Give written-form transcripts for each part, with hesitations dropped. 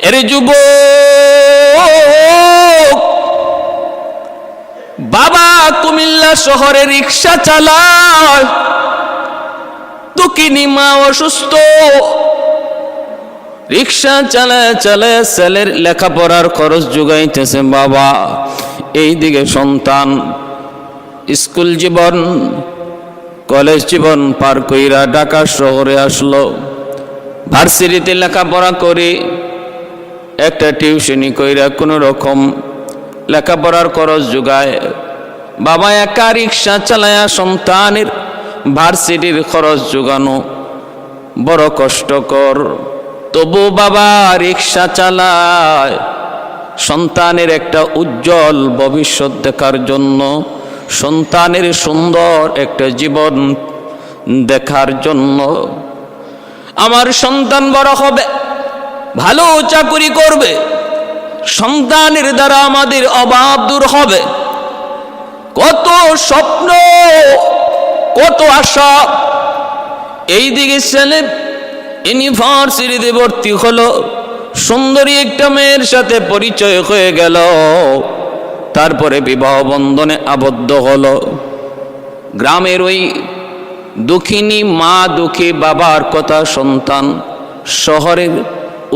এর যুবক, বাবা কুমিল্লা শহরে রিক্সা চালায়, দুঃখিনী মা অসুস্থ, রিক্সা চালায় চালায় ছেলের লেখাপড়ার খরচ যোগাইতেছে বাবা। এইদিকে সন্তান স্কুল জীবন কলেজ জীবন পার কইরা ঢাকা শহরে আসলো, ভার্সিটিতে লেখাপড়া করে একটা টিউশনি কইরা কোনো রকম লেখাপড়ার খরচ যোগায়। বাবা একা রিক্সা চালায়া সন্তানের ভার্সিটির খরচ যোগানো বড় কষ্টকর, তবু বাবা রিক্সা চালায় সন্তানের একটা উজ্জ্বল ভবিষ্যৎ দেখার জন্য, সন্তানের সুন্দর একটা জীবন দেখার জন্য। আমার সন্তান বড় হবে, ভালো চাকরি করবে, সন্তানের দ্বারা আমাদের অভাব দূর হবে। কত স্বপ্ন, কত আশা। এইদিকে ছেলে ইউনিভার্সিটিতে ভর্তি হলো, সুন্দরী একটা মেয়ের সাথে পরিচয় হয়ে গেল, তারপরে বিবাহ বন্ধনে আবদ্ধ হলো। গ্রামের ওই দুঃখিনী মা, দুঃখী বাবার কথা সন্তান শহরের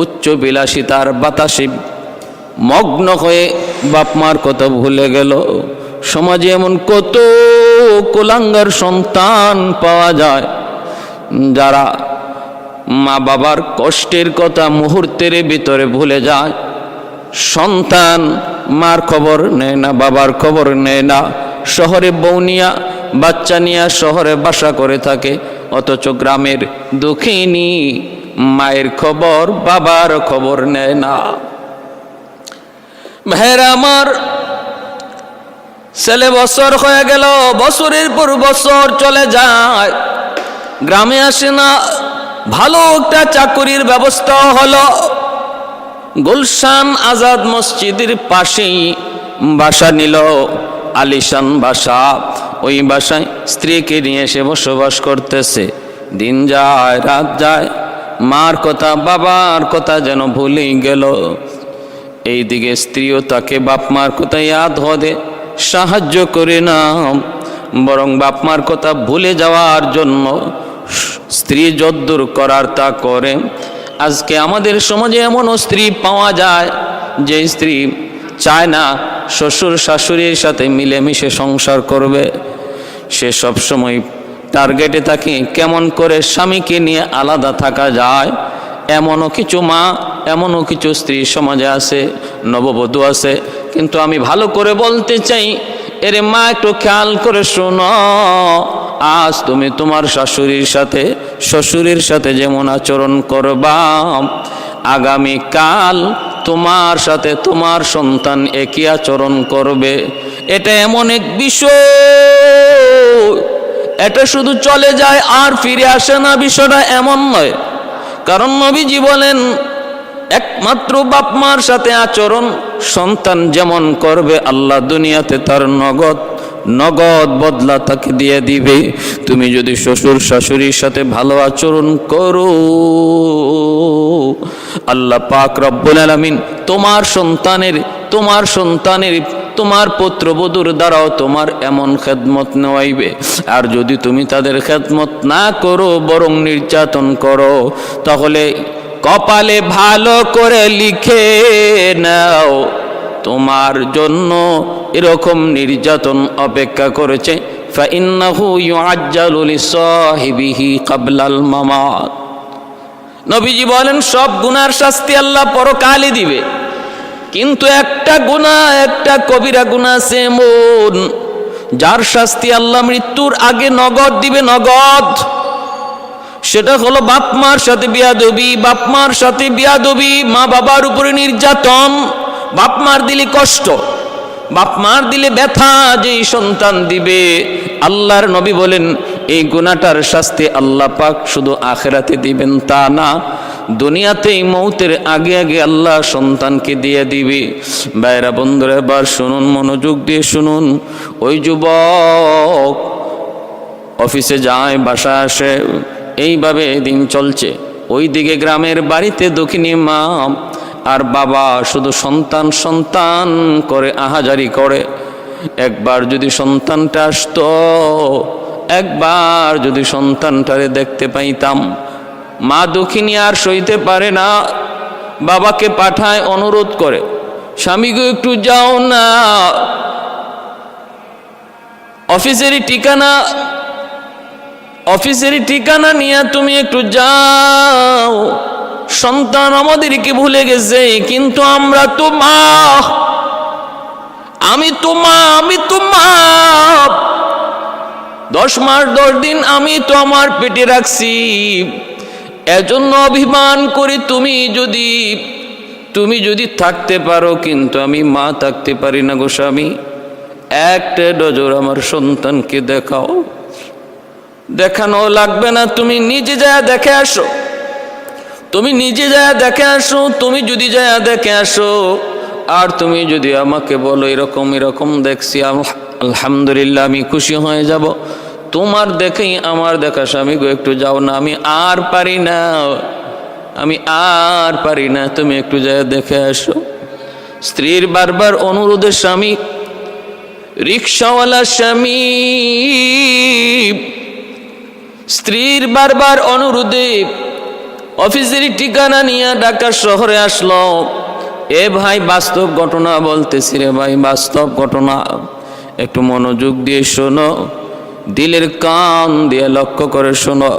উচ্চ বিলাসিতার বাতাসে মগ্ন হয়ে বাপ মার কথা ভুলে গেল। সমাজে এমন কত কুলাঙ্গার সন্তান পাওয়া যায় যারা মা বাবার কষ্টের কথা মুহূর্তের ভিতরে ভুলে যায়। সন্তান মার খবর নেয় না, বাবার খবর নেয় না, শহরে বউ নিয়া বাচ্চা নিয়া শহরে বাসা করে থাকে, অথচ গ্রামের দুঃখিনী মায়ের খবর বাবার খবর নেয় না। ভাইরা আমার, ছেলে বছর হয়ে গেল, বছরের পর বছর চলে যায়, গ্রামে আসে না। ভালো একটা চাকরির ব্যবস্থা হলো, গুলশান আজাদ মসজিদের পাশেই বাসা নিল, আলিশান বাসা। ওই বাসায় স্ত্রীকে নিয়ে এসে বসবাস করতেছে। দিন যায় রাত যায়, মার কথা বাবার কথা যেন ভুলেই গেল। এইদিকে স্ত্রীও তাকে বাপ মার কথা ইয়াদ হদে সাহায্য করে না, বরং বাপ মার কথা ভুলে যাওয়ার জন্য স্ত্রী যদ্দূর করার তা করে। আজকে আমাদের সমাজে এমনও স্ত্রী পাওয়া যায় যে স্ত্রী চায় না শ্বশুর শাশুড়ির সাথে মিলেমিশে সংসার করবে, সে সবসময় টার্গেটে থাকে কেমন করে স্বামীকে নিয়ে আলাদা থাকা যায়। এমনও কিছু মা, এমনও কিছু স্ত্রী সমাজে আছে, নববধূ আছে। কিন্তু আমি ভালো করে বলতে চাই, এরে মা একটু খেয়াল করে শোনো, আজ তুমি তোমার শাশুড়ির সাথে শ্বশুরের সাথে যেমন আচরণ করবা, আগামী কাল তোমার সাথে তোমার সন্তান একই আচরণ করবে। এটা এমন এক বিষয়, এটা শুধু চলে যায় আর ফিরে আসে না, বিষয়টা এমন নয়। কারণ নবীজি বলেন, একমাত্র বাপ মার সাথে আচরণ সন্তান যেমন করবে, আল্লাহ দুনিয়াতে তার নগদ বদলা তাকে দিয়ে দিবে। তুমি যদি শ্বশুর শাশুড়ির সাথে ভালো আচরণ করো, আল্লাহ পাক রব্বুল আলামিন তোমার সন্তানের তোমার পুত্রবধূর দ্বারাও তোমার এমন খেদমত নেওয়াইবে। আর যদি তুমি তাদের খেদমত না করো, বরং নির্যাতন করো, তাহলে কপালে ভালো করে লিখে নাও, তোমার জন্য এরকম নির্যাতন অপেক্ষা করেছে। ফাইন্নাহু ইউআজ্জালু লিসাহিবিহি ক্বাবলাল মামাত। নবীজি বলেন, সব গুনার শাস্তি আল্লাহ পরকালে দিবে, কিন্তু একটা গুনাহ, একটা কবিরা গুনাহ আছে এমন, যার শাস্তি আল্লাহ মৃত্যুর আগে নগদ দিবে, নগদ। সেটা হলো বাপ মার সাথে বিয়াদবি। বাপ মার সাথে বিয়াদবি, মা বাবার উপরে নির্যাতন, বাপ মার দিলে কষ্ট, বাপ মার দিলে ব্যথা যেই সন্তান দিবে। আল্লাহর নবী বলেন, এই গুনাহটার শাস্তি আল্লাহ পাক শুধু আখিরাতে দিবেন তা না, দুনিয়াতেই মৌতের আগে আগে আল্লাহ সন্তানকে দিয়ে দিবে। ভাইরা বন্ধুরা, এবার শুনুন, মনোযোগ দিয়ে শুনুন। ওই যুবক অফিসে যায়, বাসায় আসে, এইভাবে দিন চলছে। ওইদিকে গ্রামের বাড়িতে দক্ষিণী মা আর বাবা শুধু সন্তান সন্তান করে আহাজারি করে। একবার যদি সন্তানটা আসতো, একবার যদি সন্তানটারে দেখতে পাইতাম। মা দুঃখিনী আর সইতে পারে না, বাবাকে পাঠায় অনুরোধ করে, স্বামীকে একটু যাও না, অফিসেরই ঠিকানা নিয়ে তুমি একটু যাও। সন্তান আমাদেরকে ভুলে গেছে, কিন্তু আমরা তো মা, আমি তো মা, 10 মাস 10 দিন আমি তো আমার পেটে রাখছি, এজন্য অভিমান করি তুমি যদি থাকতে পারো, কিন্তু আমি মা থাকতে পারি না গো স্বামী। একটা নজর আমার সন্তানকে দেখাও। দেখানো লাগবে না, তুমি নিজে যায় দেখে আসো, তুমি যদি যায় দেখে আসো। আর তুমি যদি আমাকে বলো এরকম দেখছি, আলহামদুলিল্লাহ, আমি খুশি হয়ে যাব। তোমার দেখেই আমার দেখা, স্বামী গো একটু যাও না, আমি আর পারি না, তুমি একটু যায় দেখে আসো। স্ত্রীর বারবার অনুরোধে স্বামী, রিকশাওয়ালা স্বামী স্ত্রীর বারবার অনুরোধে অফিসের ঠিকানা নিয়ে ঢাকা শহরে আসলো। এ ভাই বাস্তব ঘটনা বলতেছি রে ভাই, বাস্তব ঘটনা, একটু মনোযোগ দিয়ে শোনো, দিলের কান দিয়ে লক্ষ্য করে শোনো।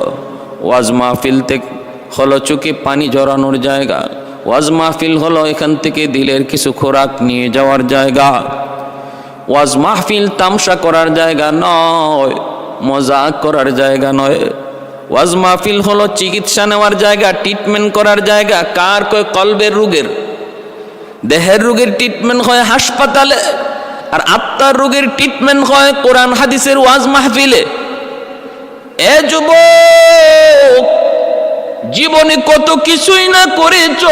ওয়াজ মাহফিল থেকে হলো চোখে পানি জড়ানোর জায়গা, ওয়াজ মাহফিল হলো এখান থেকে দিলের কিছু খোরাক নিয়ে যাওয়ার জায়গা। ওয়াজ মাহফিল তামসা করার জায়গা নয়, মজাক করার জায়গা নয়। ওয়াজ মাহফিল হলো চিকিৎসা নেওয়ার জায়গা, ট্রিটমেন্ট করার জায়গা। কার কয় কলবের রোগের, দেহের রোগের ট্রিটমেন্ট হয় হাসপাতালে, আর আত্মার রোগের ট্রিটমেন্ট হয় কোরআন হাদিসের ওয়াজ মাহফিলে। এ যুবক, জীবনে কত কিছুই না করেছ,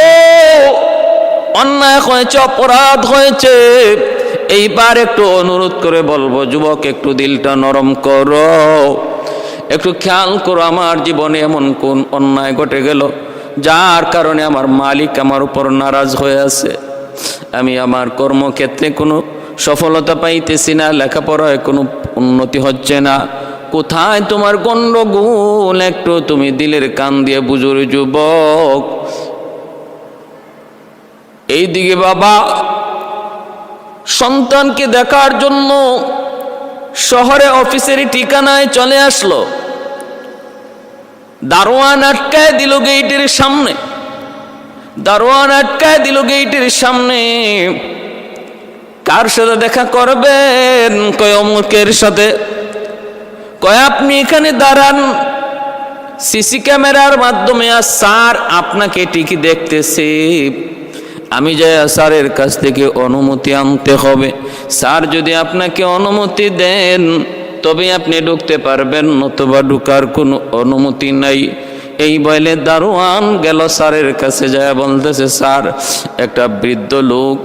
অন্যায় হয়েছে, অপরাধ হয়েছে, এইবার একটু অনুরোধ করে বলবো যুবক, একটু দিলটা নরম করো, একটু খেয়াল করো, আমার জীবনে এমন কোন অন্যায় ঘটে গেল যার কারণে আমার মালিক আমার উপর নারাজ হয়ে আছে। আমি আমার কর্মক্ষেত্রে কোনো সফলতা পাইতেছি না, লেখাপড়ায় কোনো উন্নতি হচ্ছে না, কোথায় তোমার গণ্ডগোল, একটু তুমি দিলের কান দিয়ে বুঝো রে যুবক। এইদিকে বাবা সন্তানকে দেখার জন্য শহরে অফিসের ঠিকানায় চলে আসলো। দারোয়ান আটকায় দিল গেটের সামনে, কার সাথে দেখা করবেন? কয় অমুকের সাথে। কয় আপনি এখানে দাঁড়ান, সিসি ক্যামেরার মাধ্যমে আর স্যার আপনাকে ঠিকই দেখতেছে। আমি যাই স্যারের কাছ থেকে অনুমতি আনতে হবে, স্যার যদি আপনাকে অনুমতি দেন তবে আপনি ঢুকতে পারবেন, নতুবা ঢুকার কোনো অনুমতি নাই। এই বলে দারোয়ান গেল স্যারের কাছে, যায় বলতেছে, স্যার একটা বৃদ্ধ লোক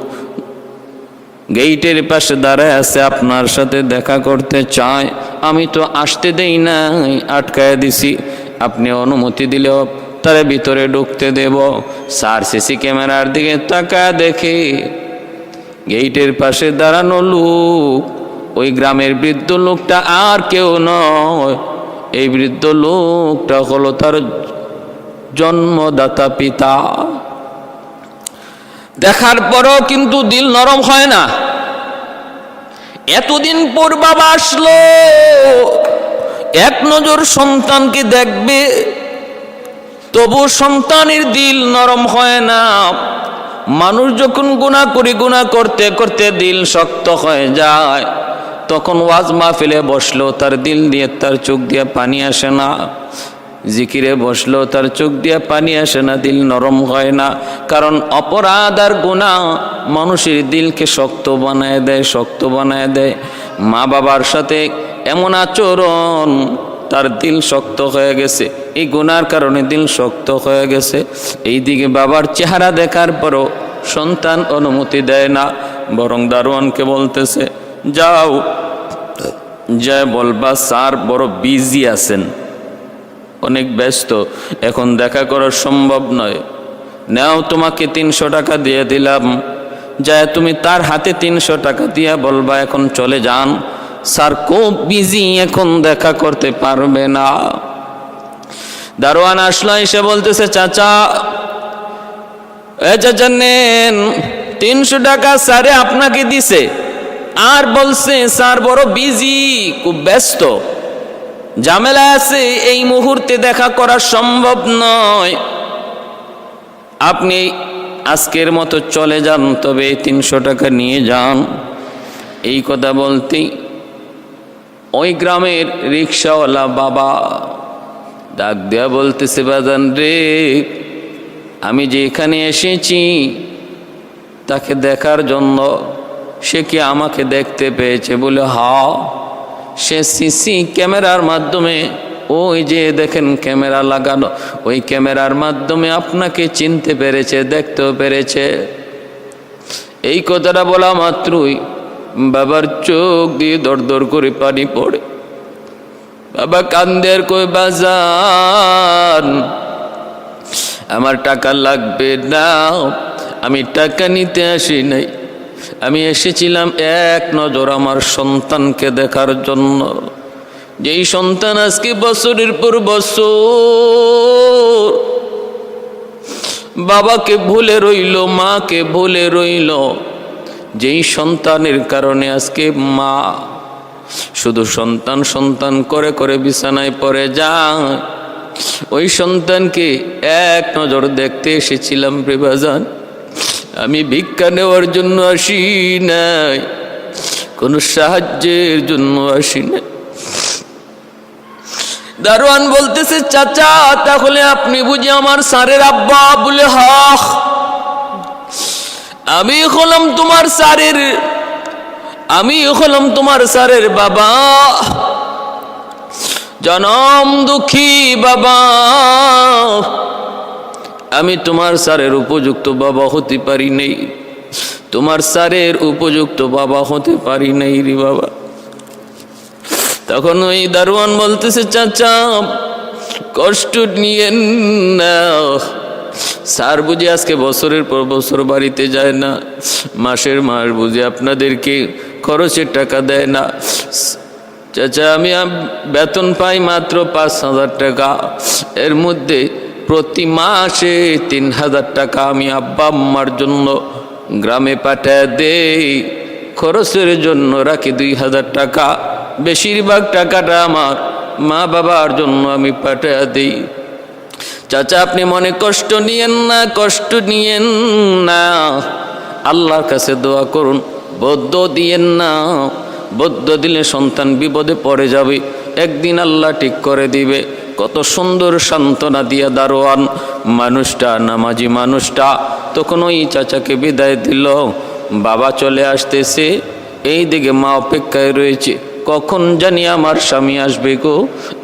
গেইটের পাশে দাঁড়ায় আছে, আপনার সাথে দেখা করতে চায়, আমি তো আসতে দেই নাই, আটকায় দিছি, আপনি অনুমতি দিলেও তার ভিতরে ঢুকতে দেব। স্যার সিসি ক্যামেরার দিকে তাকায় দেখে গেইটের পাশে দাঁড়ানো লোক ওই গ্রামের বৃদ্ধ লোকটা আর কেউ নয়, এই বৃদ্ধ লোকটা হলো তার জন্মদাতা পিতা। দেখার পরও কিন্তু দিল নরম হয় না। এতদিন পর বাবা আসলো, এক নজর সন্তানকে দেখবে, তবু সন্তানের দিল নরম হয় না। মানুষ যখন গুনাহ করতে করতে দিল শক্ত হয়ে যায়, তখন ওয়াজ মাহফিলে বসলো, তার দিল দিয়ে তার চোখ দিয়ে পানি আসে না, জিকিরে বসলো, তার চোখ দিয়ে পানি আসে না, দিল নরম হয় না। কারণ অপরাধ আর গুনাহ মানুষের দিলকে শক্ত বানায় দেয়। মা বাবার সাথে এমন আচরণ, তার দিল শক্ত হয়ে গেছে, এই গুনার কারণে দিল শক্ত হয়ে গেছে। এইদিকে বাবার চেহারা দেখার পরও সন্তান অনুমতি দেয় না, বরং দারোয়ানকে বলতেছে, যাও যায় বলবা স্যার বড় বিজি আছেন, অনেক ব্যস্ত, এখন দেখা করা সম্ভব নয়। নাও তোমাকে 300 টাকা দিয়ে দিলাম, যায় তুমি তার হাতে 300 টাকা দিয়া বলবা এখন চলে যান, স্যার খুব বিজি, এখন দেখা করতে পারবে না। দারোয়ান আসলো, এসে বলতেছে চাচা, এ চাচা নেন 300 টাকা স্যারে আপনাকে দিছে, আর বলছে স্যার বড় বিজি, খুব ব্যস্ত, ঝামেলা আছে, এই মুহূর্তে দেখা করা সম্ভব নয়, আপনি আজকের মতো চলে যান, তবে 300 টাকা নিয়ে যান। এই কথা বলতেই ওই গ্রামের রিক্সাওয়ালা বাবা ডাক দেয়া বলতেছে, বাজান রে, আমি যে এখানে এসেছি তাকে দেখার জন্য, সে কি আমাকে দেখতে পেয়েছে? বলে হ্যাঁ, সে সিসি ক্যামেরার মাধ্যমে, ওই যে দেখেন ক্যামেরা লাগানো, ওই ক্যামেরার মাধ্যমে আপনাকে চিনতে পেরেছে, দেখতেও পেরেছে। এই কথাটা বলা মাত্রই বাবার চোখ দিয়ে দর দর করে পানি পড়ে। বাবা কান্দের, কই বাজান আমার টাকা লাগবে না, আমি টাকা নিতে আসি নাই, আমি এসেছিলাম এক নজর আমার সন্তানকে দেখার জন্য, যেই সন্তান আজকে বছরের পর বছর বাবাকে ভুলে রইল, মাকে ভুলে রইল, যেই সন্তানের কারণে আজকে মা শুধু সন্তান সন্তান করে করে বিছানায় পড়ে যায়, ওই সন্তানকে এক নজর দেখতে এসেছিলাম রে বাজান, আমি ভিক্ষা নেওয়ার জন্য আসি নাই, কোনো সাহায্যের জন্য আসি নাই। দারোয়ান বলতেছে, চাচা তাহলে আপনি বুঝি আমার স্যারের আব্বা? বলে হ্যাঁ, আমি হলাম তোমার স্যারের বাবা, জনম দুঃখী বাবা, আমি তোমার স্যারের উপযুক্ত বাবা হতে পারি নাই, তোমার স্যারের উপযুক্ত বাবা হতে পারি নাই রে বাবা। তখন ওই দারোয়ান বলতেছে, চাচা কষ্ট নিয়েন না, স্যার বুঝি আজকে বছরের পর বছর বাড়িতে যায় না, মাসের মাস বুঝি আপনাদেরকে খরচের টাকা দেয় না, চাচা আমি বেতন পাই মাত্র 5,000 টাকা, এর মধ্যে প্রতি মাসে 3,000 টাকা আমি আব্বা আম্মার জন্য গ্রামে পাঠায় দেই, খরচের জন্য রাখি 2,000 টাকা, বেশিরভাগ টাকাটা আমার মা বাবার জন্য আমি পাঠায় দিই। চাচা আপনি মনে কষ্ট নিয়েন না, কষ্ট নিয়েন না, আল্লাহর কাছে দোয়া করুন, বদ্ধ দিয়েন না, বদ্ধ দিলে সন্তান বিপদে পড়ে যাবে, একদিন আল্লাহ ঠিক করে দিবে। কত সুন্দর সান্ত্বনা দিয়া দারোয়ান মানুষটা, নামাজি মানুষটা তখন ওই চাচাকে বিদায় দিল। বাবা চলে আসতেছে, এই দিকে মা অপেক্ষায় রয়েছে, কখন জানি আমার স্বামী আসবে গো,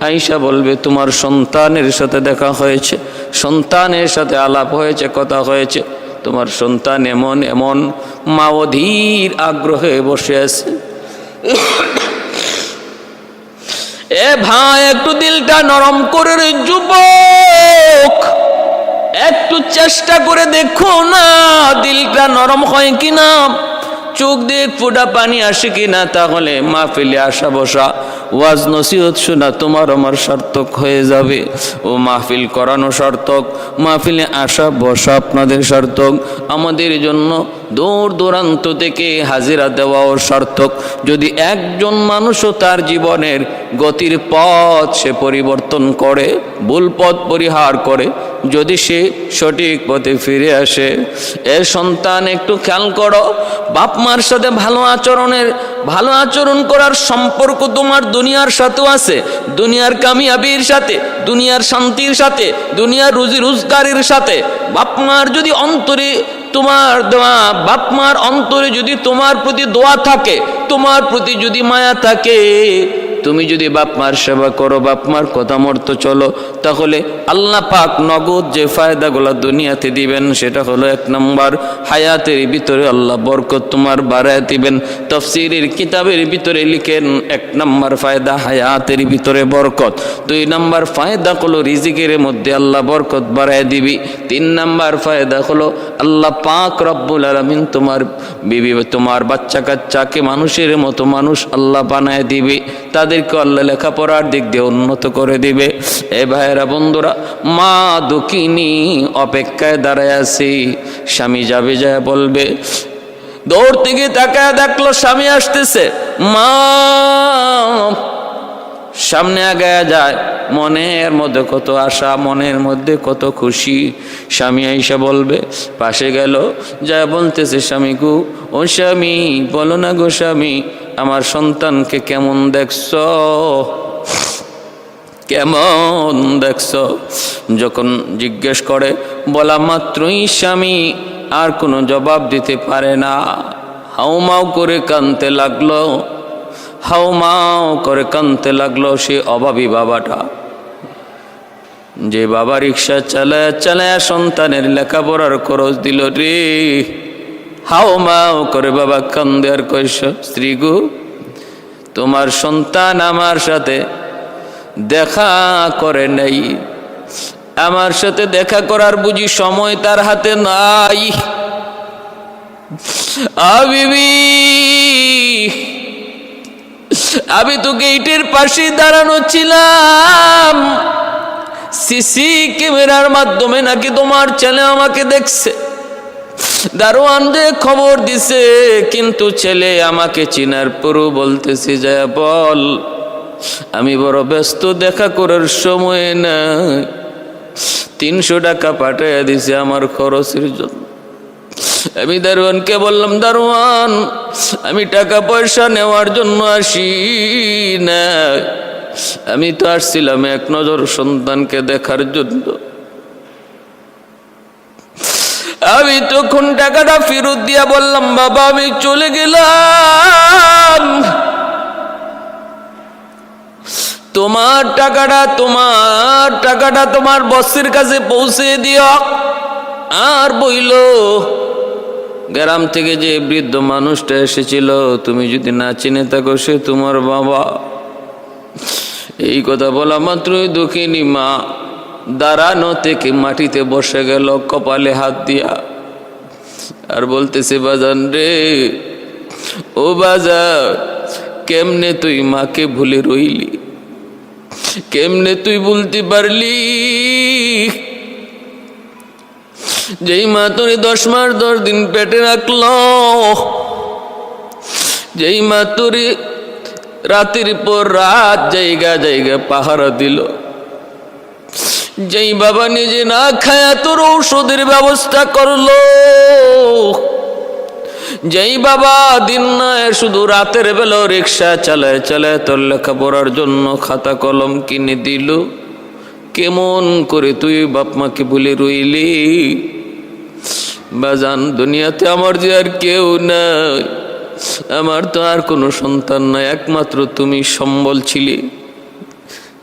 আয়েশা বলবে তোমার সন্তানের সাথে দেখা হয়েছে, সন্তানের সাথে আলাপ হয়েছে, কথা হয়েছে, তোমার সন্তান এমন এমন। মা অধীর আগ্রহে বসে আছে। এ ভাই একটু দিলটা নরম করে রে যুবক, একটু চেষ্টা করে দেখো না দিলটা নরম হয় কিনা, চোখ দিয়ে ফোঁটা পানি আসে কিনা, তাহলে মাহফিলে আসা বসা, ওয়াজ নসিহত শোনা তোমার আমার সার্থক হয়ে যাবে। ও মাহফিল করানো সার্থক, মাহফিলে আসা বসা আপনাদের সার্থক, আমাদের জন্য দূর দূরান্ত থেকে হাজিরা দেওয়াও সার্থক। যদি একজন মানুষও তার জীবনের গতির পথ সে পরিবর্তন করে, ভুল পথ পরিহার করে, যদি সে সঠিক পথে ফিরে আসে। এর সন্তান একটু খেয়াল করো, বাপ মার সাথে ভালো আচরণ করার সম্পর্ক তোমার দুনিয়ার সাথেও আছে, দুনিয়ার কামিয়াবির সাথে, দুনিয়ার শান্তির সাথে, দুনিয়ার রুজি রোজগারের সাথে। বাপ মার যদি অন্তরে তোমার দোয়া, বাপ মার অন্তরে যদি তোমার প্রতি দোয়া থাকে, তোমার প্রতি যদি মায়া থাকে, তুমি যদি বাপ মার সেবা করো, বাপ মার কথা মতো চলো, তাহলে আল্লাহ পাক নগদ যে ফায়দাগুলো দুনিয়াতে দিবেন সেটা হলো 1 নম্বর, হায়াতের ভিতরে আল্লাহ বরকত তোমার বাড়ায় দিবেন। তাফসীরের কিতাবের ভিতরে লিখেন 1 নম্বর ফায়দা হায়াতের ভিতরে বরকত, 2 নম্বর ফায়দা হলো রিজিকের মধ্যে আল্লাহ বরকত বাড়ায় দিবি, 3 নম্বর ফায়দা হলো আল্লাহ পাক রব্বুল আলামিন তোমার বিবি, তোমার বাচ্চা কাচ্চাকে মানুষের মতো মানুষ আল্লাহ বানায় দিবে, তাদেরকে আল্লাহ লেখাপড়ার দিক দিয়ে উন্নত করে দিবে। এ ভাইয়েরা বন্ধুরা, মা দুঃখিনী অপেক্ষায় দাঁড়ায় আছে, স্বামী যাবে, যায় বলবে, দৌড় থেকে তাকায় দেখলো স্বামী আসতেছে, মা সামনে আগায় যায়, মনের মধ্যে কত আশা, মনের মধ্যে কত খুশি। স্বামী আইসা বলবে, পাশে গেল, যা বলতেছে, স্বামী গো, ও স্বামী বলো না গো স্বামী, আমার সন্তানকে কেমন দেখছ, কেমন দেখছ? যখন জিজ্ঞেস করে, বলা মাত্রই স্বামী আর কোনো জবাব দিতে পারে না, হাউমাউ করে কাঁদতে লাগলো, হাউমাউ করে কাঁদতে লাগলো। সে অভাবী বাবাটা, যে বাবা রিক্সা চালায় চালায় সন্তানের লেখাপড়ার খরচ দিল রে, হাউমাউ করে বাবা কান্দে আর কইস, স্ত্রী গো, তোমার সন্তান আমার সাথে দেখা করে নাই, আমার সাথে দেখা করার বুঝি সময় তার হাতে নাই। বিবি, আমি তো গেটের পাশে দাঁড়ানো ছিলাম, সিসি ক্যামেরার মাধ্যমে নাকি তোমার ছেলে আমাকে দেখছে, দারোয়ান যে খবর দিছে, কিন্তু ছেলে আমাকে চিনার পরও বলতেছি, যায় বল আমি বড় ব্যস্ত, দেখা করার সময় নাই, 300 টাকা পাঠিয়ে দিছে আমার খরচের জন্য। আমি দারোয়ানকে বললাম, দারোয়ান আমি টাকা পয়সা নেওয়ার জন্য আসি না, আমি তো আসছিলাম এক নজর সন্তানকে দেখার জন্য। আমি তখন টাকাটা ফেরত দিয়া বললাম, বাবা আমি চলে গেলাম, তোমার টাকাটা তোমার বসের কাছে পৌঁছে দিও। আর বইল, গ্রাম থেকে যে বৃদ্ধ মানুষটা এসেছিল, তুমি যদি না চিনে থাকো সে তোমার বাবা। এই কথা বলা মাত্রই দুঃখিনী মা দাঁড়ানো থেকে মাটিতে বসে গেল, কপালে হাত দিয়া, আর বলতেছে, বাজান রে, ও বাজার, কেমনে তুই মাকে ভুলে রইলি, কেমনে তুই ভুলতে পারলি? যেই মা তোরে 10 মাস 10 দিন পেটে রাখলো, যেই মা তোরে রাতের পর রাত জায়গা জায়গা পাহারা দিল, যেই বাবা নিজে না খায়া তোর ঔষধের ব্যবস্থা করলো, যেই বাবা দিন নয় শুধু রাতের বেলা রিক্সা চালায় চালায় তোর লেখাপড়ার জন্য খাতা কলম কিনে দিল, কেমন করে তুই বাপ মাকে ভুলে রইলি? বাজান, দুনিয়াতে আমার যে আর কেউ নাই, আমার তো আর কোনো সন্তান নাই, একমাত্র তুমি সম্বল ছিলে।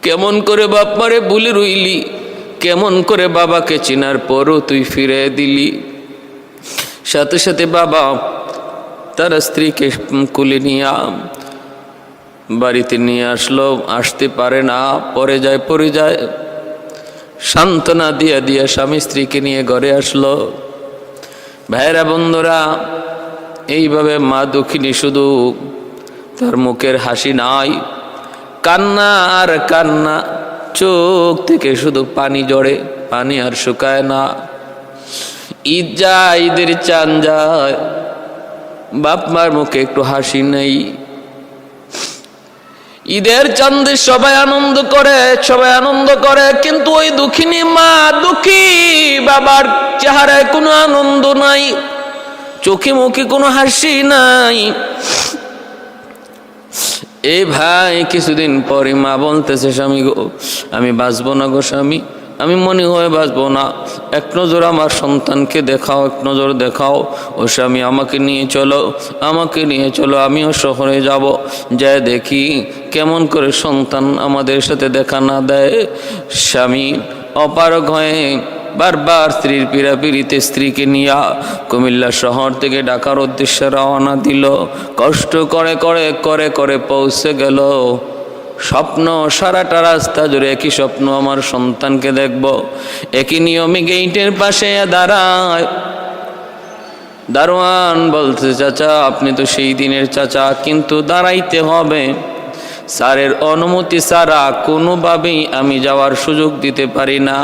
কেমন করে বাপ মারে ভুলে রইলি? কেমন করে বাবাকে চিনার পরও তুই ফিরে দিলি? সাথে সাথে বাবা তার স্ত্রীকে কুলে নিয়ে বাড়িতে নিয়ে আসলো, আসতে পারে না, পড়ে যায়, সান্ত্বনা দিয়া দিয়া স্বামী স্ত্রীকে নিয়ে ঘরে আসলো। ভাইরা বন্ধুরা, এইভাবে মা দুঃখিনী শুধু তার মুখের হাসি নাই, কান্না আর কান্না, চোখ থেকে শুধু পানি জড়ে, পানি আর শুকায় না। ঈদ যায়, ঈদের চাঁদ যায়, বাপ মার মুখে একটু হাসি নেই। ঈদের চাঁদে সবাই আনন্দ করে, কিন্তু ওই দুঃখিনী মা, দুঃখী বাবার চেহারায় কোনো আনন্দ নাই, চোখে মুখে কোনো হাসি নাই। এই ভাই কিছুদিন পরে মা বলতেছে, স্বামী গো আমি বাঁচবো না গো স্বামী, আমি মনে হয় বাঁচবো না, এক নজর আমার সন্তানকে দেখাও, এক নজর দেখাও। ও স্বামী আমাকে নিয়ে চলো, আমাকে নিয়ে চলো, আমিও শহরে যাব, যায় দেখি কেমন করে সন্তান আমাদের সাথে দেখা না দেয়। স্বামী অপারগ হয়ে বারবার স্ত্রীর পীড়াপিড়িতে স্ত্রীকে নিয়ে কুমিল্লা শহর থেকে ঢাকার উদ্দেশ্যে রওনা দিল। কষ্ট করে করে করে করে পৌঁছে গেল। স্বপ্ন সারাটা রাস্তা জুড়ে একই স্বপ্ন, আমার সন্তানকে দেখব। একই নিয়মে গেইটের পাশে দাঁড়ায়। দারোয়ান বলছে, চাচা আপনি তো সেই দিনের চাচা, কিন্তু দাঁড়াইতে হবে, স্যারের অনুমতি ছাড়া কোনোভাবেই আমি যাওয়ার সুযোগ দিতে পারি না,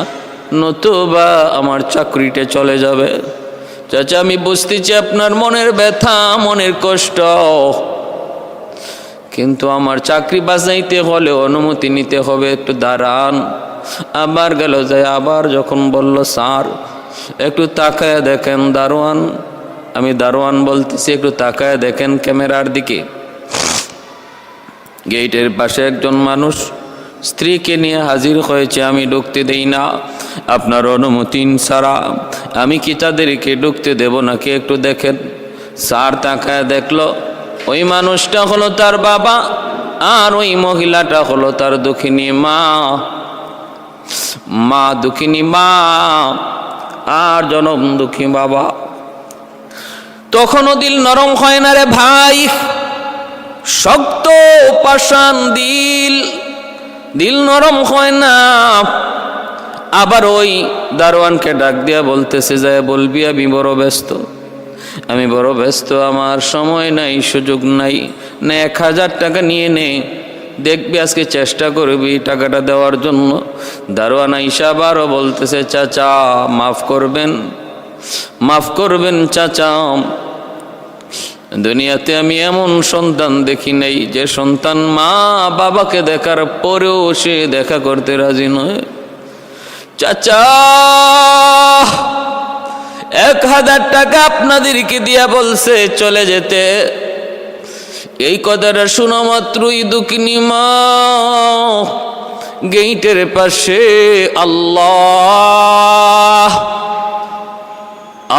নতুবা আমার চাকরিটা চলে যাবে। চাচা আমি বুঝতেছি আপনার মনের ব্যথা, মনের কষ্ট, কিন্তু আমার চাকরি বাঁচাইতে হলে অনুমতি নিতে হবে, একটু দাঁড়ান। আবার গেল, যায় আবার যখন বলল স্যার একটু তাকায় দেখেন। দারোয়ান, আমি দারোয়ান বলতেছি, একটু তাকায় দেখেন ক্যামেরার দিকে। গেটের পাশে একজন মানুষ স্ত্রীকে নিয়ে হাজির হয়েছে, আমি ঢুকতে দেই না, আপনার অনুমতি ছাড়া আমি কি তাদেরকে ঢুকতে দেব নাকি, একটু দেখেন। স্যার তাকায় দেখলো, ওই মানুষটা হলো তার বাবা, আর ওই মহিলাটা হলো তার দুঃখিনী মা, দুঃখিনী মা আর জনম দুঃখী বাবা। তখনও দিল নরম হয় না রে ভাই, শক্ত পাষাণ দিল নরম হয় না। আবার ওই দারোয়ানকে ডাক দিয়া বলতেছে, যায় বলবি আমি বড় ব্যস্ত, আমি বড় ব্যস্ত, আমার সময় নাই, সুযোগ নাই, না 1000 টাকা নিয়ে নে, দেখবি আজকে চেষ্টা করবি টাকাটা দেওয়ার জন্য। দারোয়ান আইসা আবারও বলতেছে, চাচা মাফ করবেন, মাফ করবেন চাচা, দুনিয়াতে আমি এমন সন্তান দেখি নাই যে সন্তান মা বাবাকে দেখার পরেও সে দেখা করতে রাজি নয়। চাচা 1000 টাকা আপনাদেরকে দিয়া বলছে চলে যেতে। এই কথাটা শোনা মাত্রই দুঃখিনী মা গেইটের পাশে আল্লাহ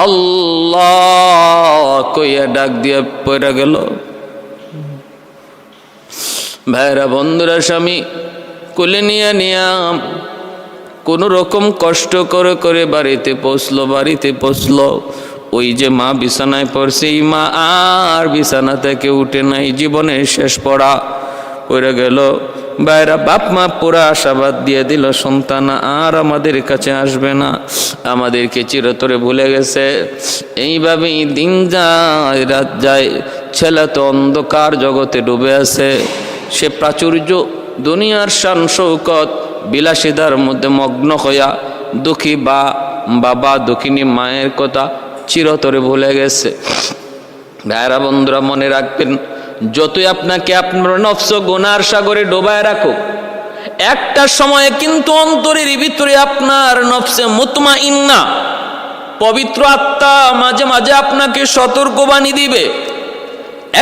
আল্লাহ কইয়া ডাক দিয়া পড়ে গেল। ভাইরা বন্ধুরা, স্বামী কোলে নিয়া কোন রকম কষ্ট করে করে বাড়িতে পৌঁছলো। ওই যে মা বিছানায় পড়ছে, এই মা আর বিছানা থেকে উঠে নাই, জীবনের শেষ পড়া পড়ে গেল। ভাইরা বাপ মা পুরা আশাবাদ দিয়ে দিল, সন্তান আর আমাদের কাছে আসবে না, আমাদেরকে চিরতরে ভুলে গেছে। এইভাবেই দিন যায় রাত যায়, ছেলে তো অন্ধকার জগতে ডুবে আছে। সে প্রাচুর্য দুনিয়ার শান শৌকত বিলাসিতার মধ্যে মগ্ন হইয়া দুঃখী বাবা দুঃখিনী মায়ের কথা চিরতরে ভুলে গেছে। ভাইরা বন্ধুরা, মনে রাখবেন, যতই আপনাকে আপনার নফস গুনার সাগরে ডোবায় রাখুক, একটা সময়ে কিন্তু অন্তরের ভিতরে আপনার নফসে মুতমাইন্না পবিত্র আত্মা মাঝে মাঝে আপনাকে সতর্কবাণী দিবে।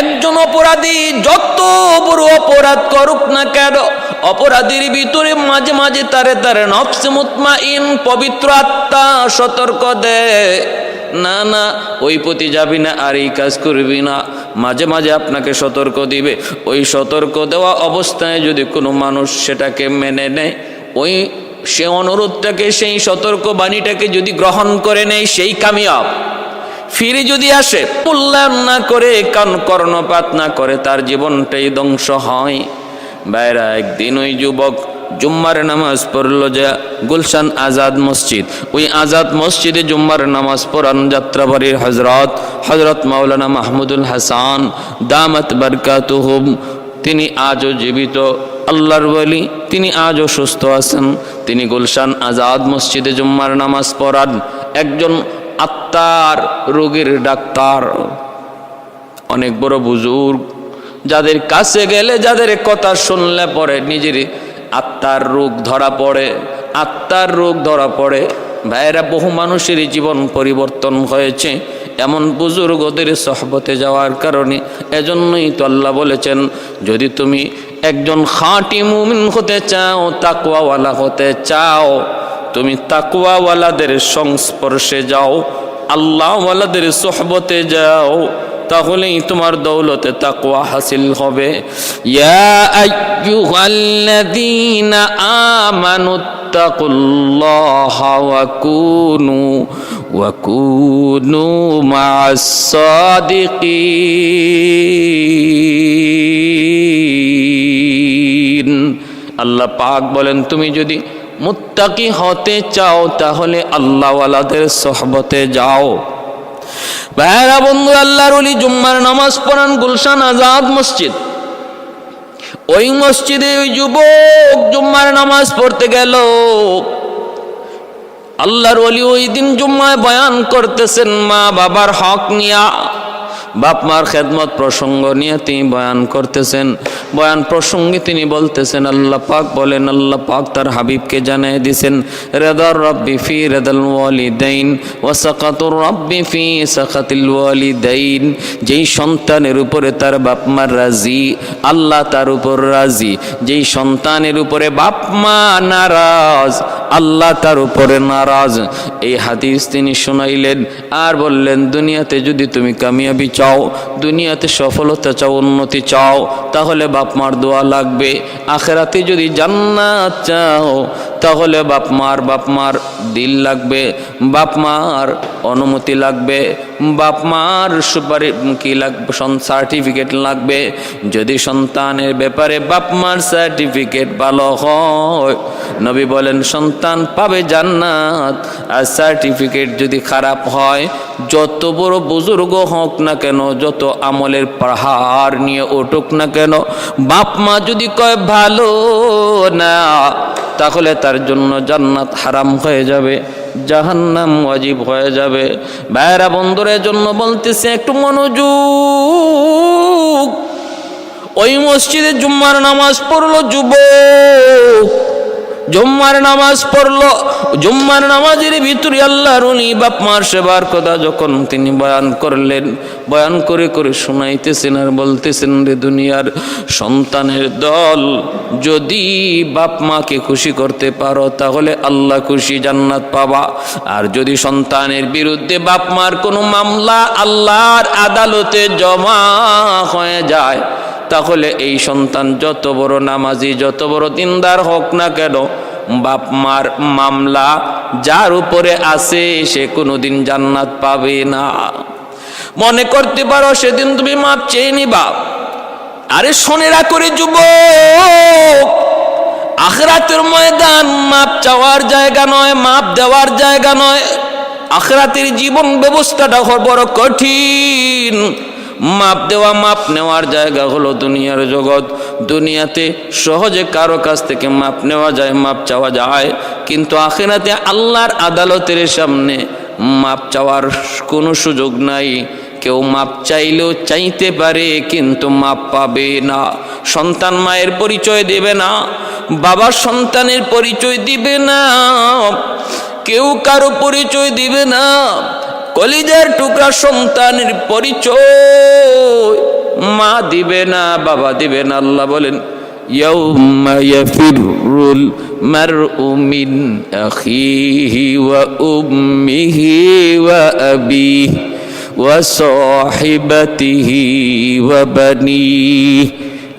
একজন অপরাধী যত বড় অপরাধ করুক না কেন, অপরাধীর ভিতরে মাঝে মাঝে তারে নফসে মুতমাইন পবিত্র আত্মা সতর্ক দেয়, না না ওই পথে যাবি না, আর এই কাজ করবি না। মাঝে মাঝে আপনাকে সতর্ক দিবে। ওই সতর্ক দেওয়া অবস্থায় যদি কোনো মানুষ সেটাকে মেনে নেয়, ওই সে অনুরোধটাকে, সেই সতর্ক বাণীটাকে যদি গ্রহণ করে নেয়, সেই কামিয়াব। ফিরে যদি আসে, মূল্যায়ন না করে, কর্ণপাত না করে, তার জীবনটাই ধ্বংস হয়। বাইরা একদিন ওই যুবক জুম্মার নামাজ পড়লো যে গুলশান আজাদ মসজিদ, ওই আজাদ মসজিদে জুম্মার নামাজ পড়ান যাত্রাবাড়ির হজরত মাওলানা মাহমুদুল হাসান দামাত বারকাতুহুম। তিনি আজও জীবিত, আল্লাহর ওয়ালি, তিনি আজও সুস্থ আছেন। তিনি গুলশান আজাদ মসজিদে জুম্মার নামাজ পড়ান। একজন আত্মার রোগীর ডাক্তার, অনেক বড় বুজুর্গ, যাদের কাছে গেলে, যাদের কথা শুনলে পরে নিজের আত্মার রোগ ধরা পড়ে। ভাইয়েরা, বহু মানুষের জীবন পরিবর্তন হয়েছে এমন বুজুর্গদের সহবতে যাওয়ার কারণে। এজন্যই তো আল্লাহ বলেছেন, যদি তুমি একজন খাঁটি মুমিন হতে চাও, তাকওয়াওয়ালা হতে চাও, তুমি তাকওয়াওয়ালাদের সংস্পর্শে যাও, আল্লাহওয়ালাদের সোহবতে যাও, তাহলেই তোমার দৌলতে তাকওয়া হাসিল হবে। ইয়া আইয়ুহাল্লাযীনা আমানুত্তাকুল্লাহা ওয়া কুনু মা'আস সাদিকিন। আল্লাহ পাক বলেন, তুমি যদি মুত্তাকি হতে চাও তাহলে আল্লাহওয়ালাদের সোহবতে যাও। ভাইরা বন্ধু, আল্লাহর ওলি জুম্মার নামাজ পড়ান গুলশান আজাদ মসজিদ। ওই মসজিদে ওই যুবক জুম্মার নামাজ পড়তে গেল। আল্লাহর ওলি ওই দিন জুম্মায় বয়ান করতেছেন মা বাবার হক নিয়া, বাপ মার খেদমত প্রসঙ্গ নিয়ে তিনি বয়ান করতেছেন। বয়ান প্রসঙ্গে তিনি বলতেছেন, আল্লাহ পাক বলেন, আল্লাহ পাক তার হাবিবকে জানিয়ে দিয়েছেন, রেদার রব্বি ফি রেদাল ওয়ালিদাইন ওয়া সাকাতুর রব্বি ফি সাকাতিল ওয়ালিদাইন। যেই সন্তানের উপরে তার বাপ মা রাজি, আল্লাহ তার উপর রাজি। যেই সন্তানের উপরে বাপ মা নারাজ, আল্লাহ তার উপরে নারাজ। এই হাদিস তিনি শুনাইলেন আর বললেন, দুনিয়াতে যদি তুমি কামিয়াবি চাও, দুনিয়াতে সফলতা চাও, উন্নতি চাও, তাহলে বাপ মার দোয়া লাগবে। আখেরাতে যদি জান্নাত চাও তাহলে বাপ মার দিল লাগবে, বাপ মার অনুমতি লাগবে, বাপ মার সুপারিশ কি লাগবে, সার্টিফিকেট লাগবে। যদি সন্তানের ব্যাপারে বাপ মার সার্টিফিকেট ভালো হয়, নবী বলেন সন্তান পাবে জান্নাত। আর সার্টিফিকেট যদি খারাপ হয়, যত বড় বুজুর্গ হোক না কেন, যত আমলের পাহাড় নিয়ে উঠুক না কেন, বাপ মা যদি কয় ভালো না, তাহলে তার জন্য জান্নাত হারাম হয়ে যাবে, জাহান্নাম ওয়াজিব হয়ে যাবে। ভাইরা বন্ধুদের জন্য বলতেছে একটু মনোযোগ। ওই মসজিদে জুম্মার নামাজ পড়লো যুবক, জুম্মার নামাজ পড়লো। জুম্মার নামাজের ভিতরে আল্লাহর ওলি বাপ মার সেবার কথা যখন তিনি বয়ান করলেন, বয়ান করে করে শুনাইতেছেন আর বলতেছেন, রে দুনিয়ার সন্তানের দল, যদি বাপ মাকে খুশি করতে পারো তাহলে আল্লাহ খুশি, জান্নাত পাবা। আর যদি সন্তানের বিরুদ্ধে বাপ মার কোনো মামলা আল্লাহর আদালতে জমা হয়ে যায়, তাহলে এই সন্তান যত বড় নামাজি, যত বড় দিনদার হোক না কেন, বাপ মার মামলা যার উপরে আছে সে কোনোদিন জান্নাত পাবে না। মনে করতে পারো সেদিন তুমি মাপ চেয়ে নিবা। আরে শোনেরা করে যুবক, আখিরাতের ময়দান মাপ চাওয়ার জায়গা নয়, মাপ দেওয়ার জায়গা নয়। আখিরাতের জীবন ব্যবস্থাটা বড় কঠিন। মাপ দেওয়া মাপ নেওয়ার জায়গা হলো দুনিয়ার জগৎ। দুনিয়াতে সহজে কারো কাছ থেকে মাপ নেওয়া যায়, মাপ চাওয়া যায়, কিন্তু আখিরাতে আল্লাহর আদালতের সামনে মাপ চাওয়ার কোনো সুযোগ নাই। কেউ মাপ চাইলেও চাইতে পারে কিন্তু মাপ পাবে না। সন্তান মায়ের পরিচয় দেবে না, বাবা সন্তানের পরিচয় দিবে না, কেউ কারো পরিচয় দিবে না। কলিজার টুকরা সন্তানের পরিচয় মা দিবে না, বাবা দিবে না। আল্লাহ বলেন, ইয়াউমা ইয়াফিরুল মারউ মিন আখিহি ওয়া উম্মিহি ওয়া আবিহি ওয়া সাহিবাতিহি ওয়া বানিহি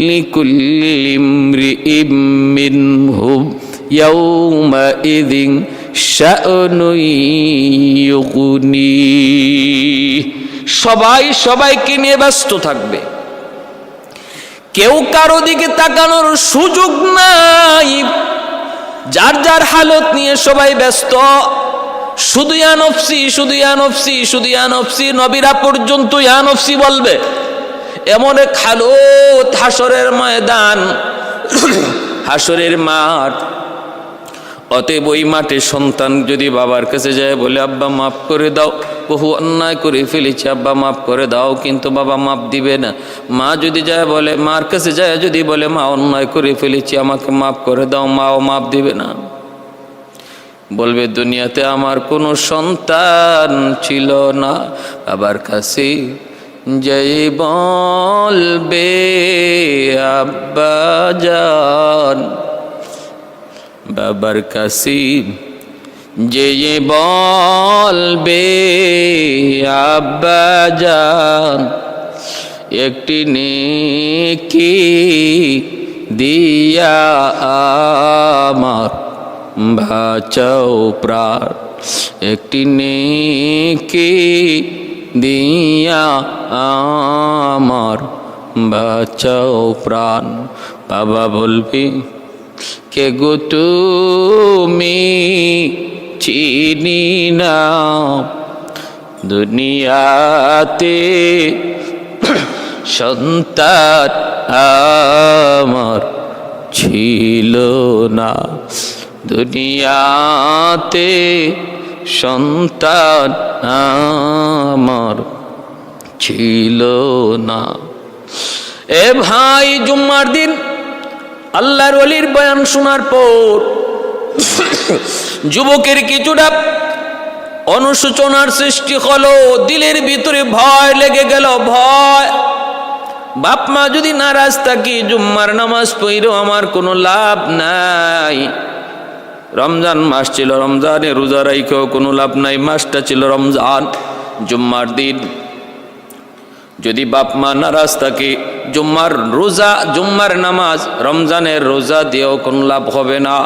লিকুল্লি ইমরিইম মিনহুম ইয়াউমা ইযিন শাআনুন ইউগনি। সবাই সবাইকে নিয়ে ব্যস্ত থাকবে, কেউ কারো দিকে তাকানোর সুযোগ নাই। যার যার হালত নিয়ে সবাই ব্যস্ত। শুধু ইয়া নফসি, শুধু ইয়া নফসি, শুধু ইয়া নফসি। নবীরা পর্যন্ত ইয়া নফসি বলবে। এমন এক হালত হাসরের ময়দান, হাসরের মাঠ। অতএব ওই মাঠে সন্তান যদি বাবার কাছে যায় বলে, আব্বা মাফ করে দাও, বহু অন্যায় করে ফেলেছি, আব্বা মাফ করে দাও, কিন্তু বাবা মাফ দিবে না। মা যদি যায় বলে, মার কাছে যায় যদি বলে, মা অন্যায় করে ফেলেছি, আমাকে মাফ করে দাও, মাও মাফ দিবে না। বলবে, দুনিয়াতে আমার কোনো সন্তান ছিল না। বাবার কাছে যাই বলবে, আব্বা জান, বাবার কাছে যে বলবে আব্বাজান একটি নেকি দিয়া আমার বাঁচাও প্রাণ, একটি নেকি দিয়া আমার বাঁচাও প্রাণ। বাবা বলবি কে গো তুমি চিনি না, দুনিয়াতে সন্তান আমার ছিল না, দুনিয়াতে সন্তান আমার ছিল না। এ ভাই, জুম্মার দিন আল্লাহর ওলির বয়ান শোনার পর যুবকের কিছুটা অনুশোচনার সৃষ্টি হলো, দিলের ভিতরে ভয় লেগে গেল। ভয়, বাপ মা যদি নারাজ থাকি জুম্মার নামাজ পড়েও আমার কোনো লাভ নাই। রমজান মাস ছিল, রমজানে রোজা রাইখেও কোনো লাভ নাই, মাসটা ছিল রমজান। জুম্মার দিন যদি বাপ মা নারাজ থাকে, জুম্মার রোজা, জুম্মার নামাজ, রমজানের রোজা দিয়েও কোনো লাভ হবে না।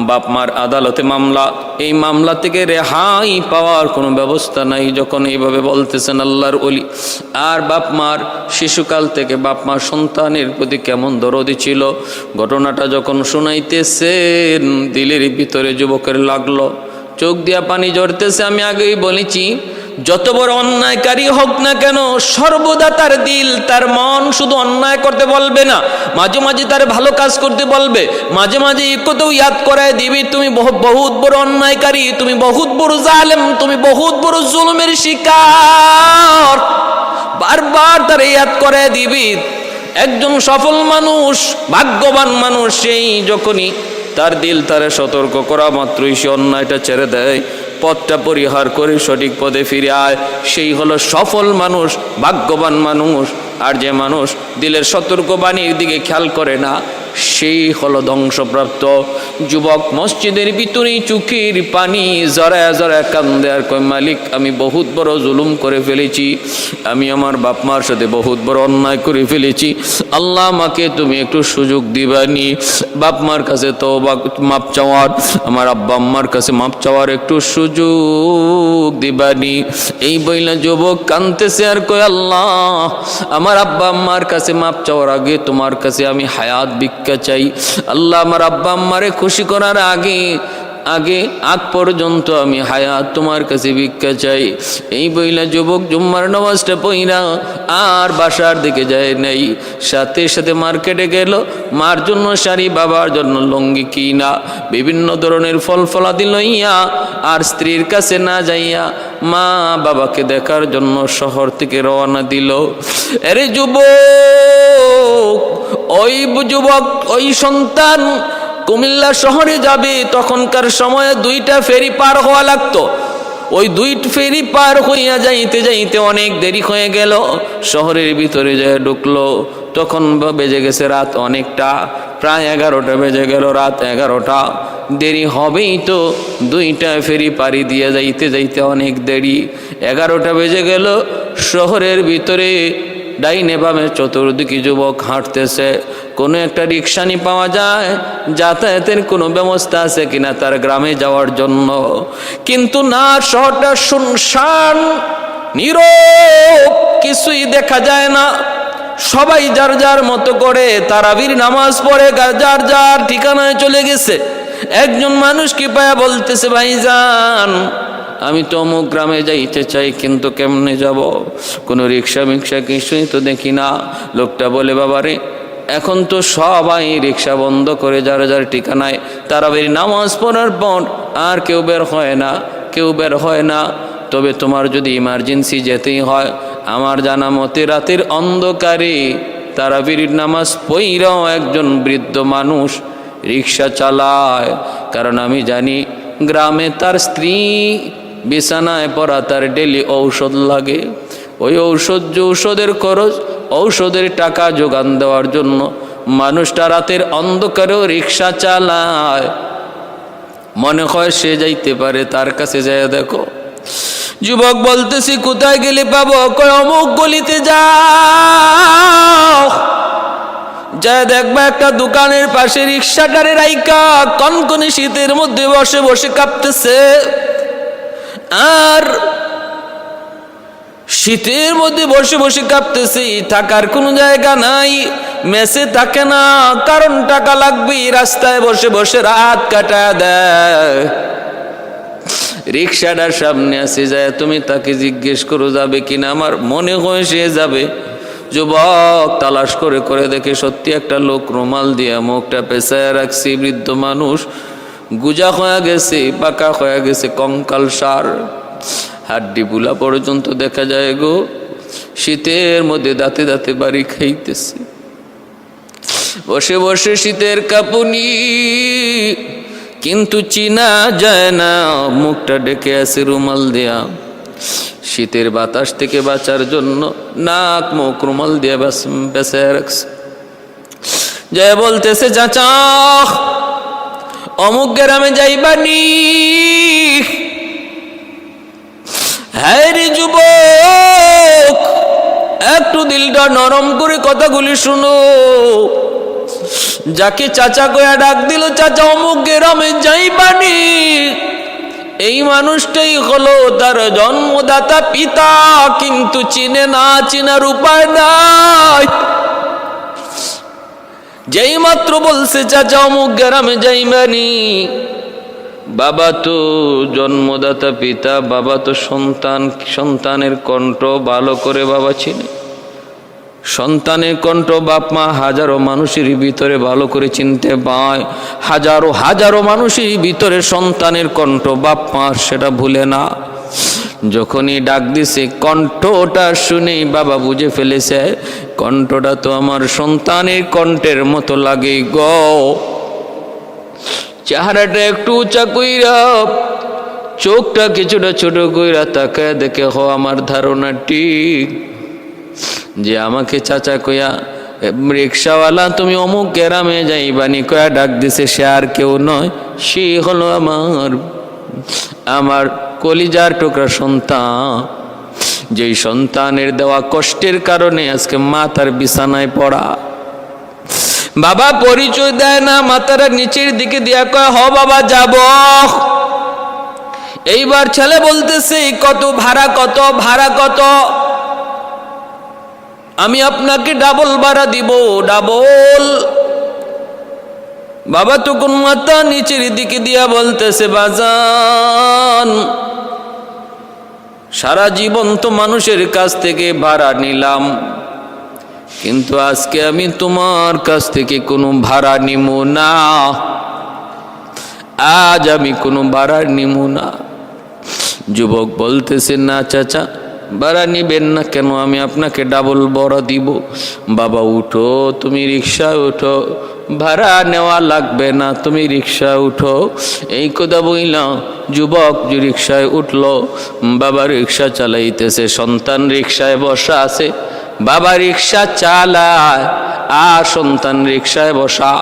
বাপ মার আদালতে মামলা, এই মামলা থেকে রেহাই পাওয়ার কোনো ব্যবস্থা নাই। যখন এইভাবে বলতেছেন আল্লাহর ওলি, আর বাপ মার শিশুকাল থেকে বাপ মার সন্তানের প্রতি কেমন দরদি ছিল, ঘটনাটা যখন শুনাইতেছেন দিলের ভিতরে যুবকের লাগলো, চোখ দিয়া পানি ঝরতেছে। আমি আগেই বলেছি, যত বড় অন্যায়কারী হোক না কেন, সর্বদা তার দিল, তার মন শুধু অন্যায় করতে বলবে না, মাঝে মাঝে তার ভালো কাজ করতে বলবে। মাঝে মাঝে একথাও ইয়াদ করায় দিবি, তুমি বহুত বড় অন্যায়কারী, তুমি বহুত বড় জালেম, তুমি বহুত বড় জুলুমের শিকার। বারবার তার ইয়াদ করায় দিবি। একজন সফল মানুষ, ভাগ্যবান মানুষ, সেই যখনই তার দিল তারে সতর্ক করা মাত্রই সে অন্যায়টা ছেড়ে দেয়, পথটা পরিহার করে সঠিক পথে ফিরে আয়, সেই হলো সফল মানুষ, ভাগ্যবান মানুষ। আর যে মানুষ দিলের সতর্কবাণীর দিকে খেয়াল করে না, সেই হলো ধ্বংসপ্রাপ্ত। যুবক মসজিদের ভিতরেই চোখের পানি জড়ায় জড়ায় কান্দে আর কয়, মালিক আমি বহুত বড় জুলুম করে ফেলেছি, আমি আমার বাপ মার সাথে বহুত বড় অন্যায় করে ফেলেছি, আল্লাহ আমাকে তুমি একটু সুযোগ দিবানি, বাপ মার কাছে তো মাপ চাওয়ার, আমার আব্বা আম্মার কাছে মাপ চাওয়ার একটু সুযোগ দিবানি। এই বইলা যুবক কান্দতেছে আর কয়, আল্লাহ আমার আব্বা আম্মার কাছে মাপ চাওয়ার আগে তোমার কাছে আমি হায়াত ভিক্ষা চাই। আল্লাহ আমার আব্বা আম্মারে খুশি করার আগ পর্যন্ত আমি হায়াত তোমার কাছে ভিক্ষা চাই। এই বইলা যুবক জুম্মার নামাজটা পইরা আর বাসার দিকে যায় নাই, সাথে সাথে মার্কেটে গেল, মার জন্য শাড়ি, বাবার জন্য লুঙ্গি কিনা, বিভিন্ন ধরনের ফল ফলাদি লইয়া, আর স্ত্রীর কাছে না যাইয়া মা বাবাকে দেখার জন্য শহর থেকে রওনা দিল। আরে যুবক, ওই সন্তান কুমিল্লা শহরে যাবে, তখনকার সময়ে 2টা ফেরি পার হওয়া লাগতো। ওই 2 ফেরি পার হইয়া যাইতে যাইতে অনেক দেরি হয়ে গেল। শহরের ভিতরে যায় ঢুকলো, তখন বেজে গেছে রাত অনেকটা, প্রায় 11টা বেজে গেল, রাত 11টা। দেরি হবেই তো, 2টা ফেরি পাড়ি দিয়ে যাইতে যাইতে অনেক দেরি। 11টা বেজে গেল। শহরের ভিতরে ডাইনে বামে চতুর্দিকে যুবক হাঁটতেছে, কোনো একটা রিক্সানি পাওয়া যায়, যাতায়াতের কোনো ব্যবস্থা আছে কিনা তার গ্রামে যাওয়ার জন্য। কিন্তু না, শহরটা শুনশান, নীরব, কিছুই দেখা যায় না। সবাই যার যার মতো করে তারাবির নামাজ পড়ে যার যার ঠিকানায় চলে গেছে। একজন মানুষ কি পায়া বলতেছে, ভাইজান আমি তো অমুক গ্রামে যাইতে চাই, কিন্তু কেমনে যাব, কোনো রিক্সা মিক্সা কিছুই তো দেখি না। লোকটা বলে, বাবারে এখন তো সবাই রিক্সা বন্ধ করে যার যার ঠিকানায় তারাবির নামাজ পড়ার পর আর কেউ বের হয় না। তবে তোমার যদি ইমার্জেন্সি যেতেই হয়, আমার জানা মতে রাতের অন্ধকারে তারাবির নামাজ পড়াও একজন বৃদ্ধ মানুষ রিক্সা চালায়। কারণ আমি জানি গ্রামে তার স্ত্রী বিছানায় পড়া, তার ডেলি ঔষধ লাগে। ওই ঔষধের খরচ, ঔষধের টাকা যোগান দেওয়ার জন্য মানুষটা রাতের অন্ধকারেও রিক্সা চালায়। মনে হয় সে যাইতে পারে, তার কাছে যায় দেখো। যুবক বলতেছি কোথায় গেলে পাবো? কয় অমুক গলিতে যাও, যা দেখবা একটা দোকানের পাশে রিক্সাটারে রাইকা কনকনে শীতের মধ্যে বসে বসে কাঁপতেছে। আর শীতের মধ্যে বসে বসে কাঁপতেছে, থাকার কোনো জায়গা নাই, মেসে থাকে না, কারণ টাকা লাগবে, রাস্তায় বসে বসে রাত কাটায় দেয়। রিক্সাটার সামনে আসে যায়, তুমি তাকে জিজ্ঞেস করো যাবে কিনা, আমার মনে হয় সে যাবে। যুবক তালাশ করে করে দেখে সত্যি একটা লোক রুমাল দিয়ে মুখটা পেঁচায় রাখছে, বৃদ্ধ মানুষ, গুজা হয়ে গেছে, পাকা হয়ে গেছে, কঙ্কাল সার, হাড্ডি বুলা পর্যন্ত দেখা যায় গো। শীতের মধ্যে দাঁতে দাঁতে বাড়ি খাইতেছে, বসে বসে শীতের কাঁপুনি, কিন্তু চিনা যায় না, মুখটা ডেকে আছে রুমাল দেয়া। শীতের বাতাস থেকে বাঁচার জন্য নাক মুখ রুমাল দিয়ে বেঁচে রাখছে। জয় বলতেছে চাচা অমুক গ্রামে যাইবানি। হ্যাঁ রে যুবক, একটু দিলটা নরম করে কথাগুলি শুনো। যাকে চাচা কয়া ডাক দিল, চাচা অমুক গ্রামে যাইবানি, এই মানুষটাই হলো তার জন্মদাতা পিতা, কিন্তু চিনে না, চিনার উপায় নাই। যেই মাত্র বলছে চাচা অমুক গ্রামে যাইবানি, বাবা তো জন্মদাতা পিতা, বাবা তো সন্তান, সন্তানের কণ্ঠ ভালো করে বাবা চিনে। সন্তানের কণ্ঠ বাপ মা হাজারো মানুষের ভিতরে ভালো করে চিনতে পায়, হাজারো হাজারো মানুষের ভিতরে সন্তানের কণ্ঠ বাপ মা সেটা ভুলে না। যখনই ডাক দিছে, কণ্ঠটা শুনেই বাবা বুঝে ফেলেছে কণ্ঠটা তো আমার সন্তানের কণ্ঠের মতো লাগে গো। চেহারাটা একটু উঁচা কইরা, চোখটা কিছুটা ছোট কইরা তাকায় দেখে, হ আমার ধারণা ঠিক, যে আমাকে চাচা কইয়া রিক্সাওয়ালা তুমি অমুক গ্রামে যাইবানি কয়া ডাক দিছে, সে আর কেউ নয়, সে হলো আমার কলিজার টুকরা সন্তান, যেই সন্তানের দেওয়া কষ্টের কারণে আজকে মাথার বিছানায় পড়া। বাবা পরিচয় দেয় না, মাথাটা নিচের দিকে দিয়া কয়, হ বাবা যাব। এইবার ছেলে বলতেছে কত ভাড়া, কত ভাড়া, কত? আমি আপনাকে ডাবল ভাড়া দিব, ডাবল। বাবা তখন মাথা নিচের দিকে দিয়া বলতেছে, বাজান সারা জীবন তো মানুষের কাছ থেকে ভাড়া নিলাম, কিন্তু আজকে আমি তোমার কাছ থেকে কোনো ভাড়া নিব না, আজ আমি কোনো ভাড়া নিব না। যুবক বলতেছে, না চাচা ভাড়া নিবেন না কেন, আমি আপনাকে ডাবল ভাড়া দিব। বাবা উঠো, তুমি রিক্সায় উঠো, ভাড়া নেওয়া লাগবে না, তুমি রিক্সায় উঠো। এই কথা বললাম, যুবক যে রিক্সায় উঠলো, বাবা রিক্সা চালাইতেছে, সন্তান রিক্সায় বসা আছে, বাবা রিক্সা চালায় আর সন্তান রিক্সায় বসা।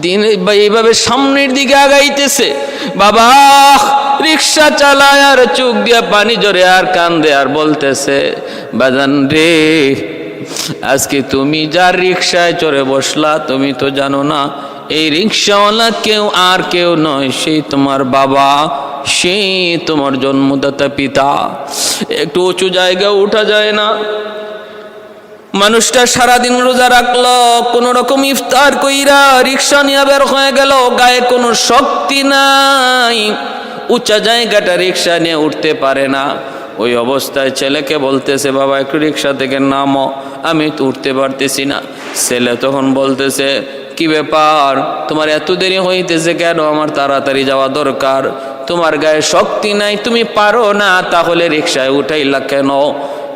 দিন এইভাবে সামনের দিকে আগাইতেছে, বাবা রিক্সা চালায় আর চোখ দিয়া পানি জরে আর কান্দে আর বলতেছে, বাজান রে আজকে তুমি যার রিক্সায় চড়ে বসলা, তুমি তো জানো না এই রিক্সাওয়ালা কেউ আর কেউ নয়, সেই তোমার বাবা, সেই তোমার জন্মদাতা পিতা। একটু উঁচু জায়গায় উঠা যায় না। মানুষটা সারাদিন রোজা রাখলো, কোন রকম ইফতার কইরা রিক্সা নিয়ে বের হয়ে গেল, গায়ে কোনো শক্তি নাই, উঁচা জায়গাটা রিক্সা নিয়ে উঠতে পারে না। ওই অবস্থায় ছেলেকে বলতেছে, বাবা একটু রিক্সা থেকে নামো, আমি তো উঠতে পারতেছি না। ছেলে তখন বলতেছে, কি ব্যাপার তোমার এত দেরি হইতেছে কেন, আমার তাড়াতাড়ি যাওয়া দরকার, তোমার গায়ে শক্তি নাই, তুমি পারো না, তাহলে রিক্সায় উঠাইলা কেন?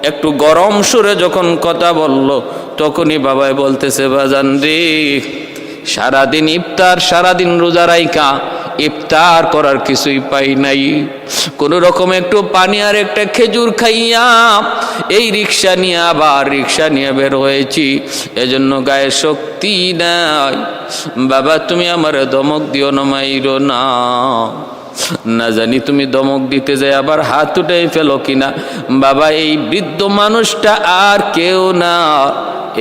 একটু গরম সুরে যখন কথা বলল, তখনই বাবাই বলতেছে, বাজান রে সারাদিন ইফতার, সারাদিন রোজা রাইকা ইফতার করার কিছুই পাই নাই, কোন রকম একটু পানি আর একটা খেজুর খাইয়া এই রিক্সা নিয়ে আবার রিক্সা নিয়ে বের হয়েছি, এজন্য গায়ে শক্তি নাই। বাবা তুমি আমার ধমক দিও না, মাইরো না, না জানি তুমি ধমক দিতে যাই আবার হাত উঠে ফেলো কিনা। বাবা এই বৃদ্ধ মানুষটা আর কেউ না,